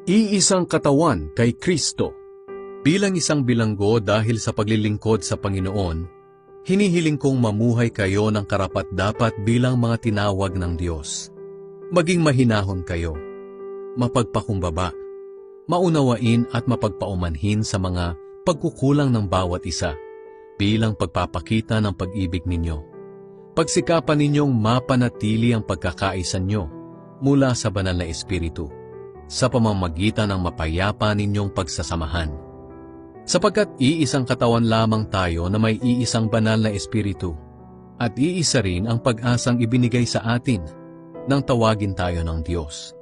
Iisang katawan kay Kristo. Bilang isang bilanggo dahil sa paglilingkod sa Panginoon, hinihiling kong mamuhay kayo ng karapat-dapat bilang mga tinawag ng Diyos. Maging mahinahon kayo, mapagpakumbaba, maunawain at mapagpaumanhin sa mga pagkukulang ng bawat isa bilang pagpapakita ng pag-ibig ninyo. Pagsikapan ninyong mapanatili ang pagkakaisa nyo mula sa banal na Espiritu sa pamamagitan ng mapayapa ninyong pagsasamahan. Sapagkat iisang katawan lamang tayo na may iisang banal na Espiritu, at iisa rin ang pag-asang ibinigay sa atin nang tawagin tayo ng Diyos.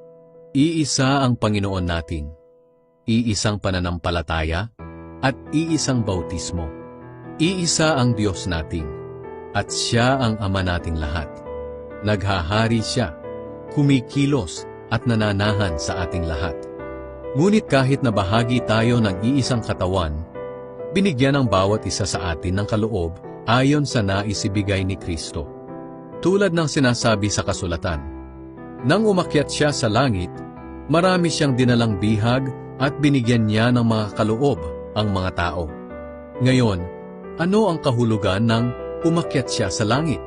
Iisa ang Panginoon natin, iisang pananampalataya, at iisang bautismo. Iisa ang Diyos natin, at Siya ang Ama nating lahat. Naghahari Siya, kumikilos, at nananahan sa ating lahat. Ngunit kahit na bahagi tayo ng iisang katawan, binigyan ng bawat isa sa atin ng kaloob ayon sa nais ibigay ni Kristo. Tulad ng sinasabi sa kasulatan, nang umakyat siya sa langit, marami siyang dinalang bihag at binigyan niya ng mga kaloob ang mga tao. Ngayon, ano ang kahulugan ng umakyat siya sa langit?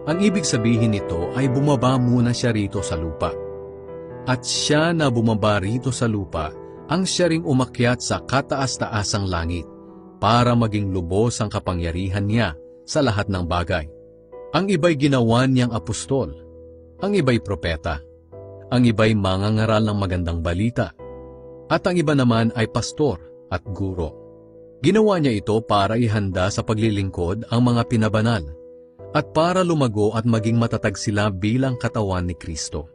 Ang ibig sabihin nito ay bumaba muna siya rito sa lupa. At siya na bumaba rito sa lupa, ang siya ring umakyat sa kataas-taasang langit, para maging lubos ang kapangyarihan niya sa lahat ng bagay. Ang iba'y ginawa niyang apostol, ang iba'y propeta, ang iba'y mangangaral ng magandang balita, at ang iba naman ay pastor at guro. Ginawa niya ito para ihanda sa paglilingkod ang mga pinabanal, at para lumago at maging matatag sila bilang katawan ni Kristo.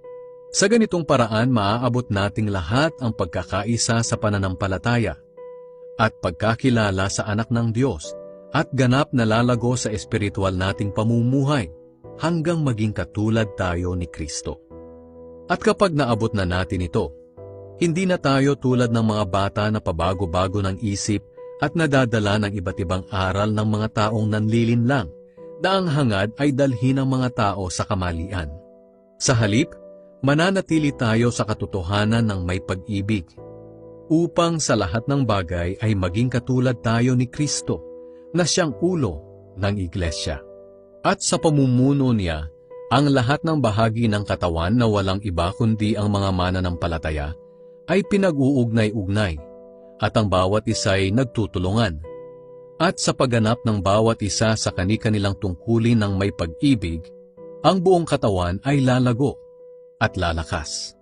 Sa ganitong paraan, maaabot nating lahat ang pagkakaisa sa pananampalataya at pagkakilala sa anak ng Diyos at ganap na lalago sa espiritual nating pamumuhay hanggang maging katulad tayo ni Kristo. At kapag naabot na natin ito, hindi na tayo tulad ng mga bata na pabago-bago ng isip at nadadala ng iba't ibang aral ng mga taong nanlilinlang na ang hangad ay dalhin ng mga tao sa kamalian. Sa halip, mananatili tayo sa katotohanan ng may pag-ibig, upang sa lahat ng bagay ay maging katulad tayo ni Kristo, na siyang ulo ng Iglesia. At sa pamumuno niya, ang lahat ng bahagi ng katawan na walang iba kundi ang mga mananampalataya ay pinag-uugnay-ugnay, at ang bawat isa ay nagtutulungan. At sa pagganap ng bawat isa sa kani-kanilang tungkulin ng may pag-ibig, ang buong katawan ay lalago at lalakas.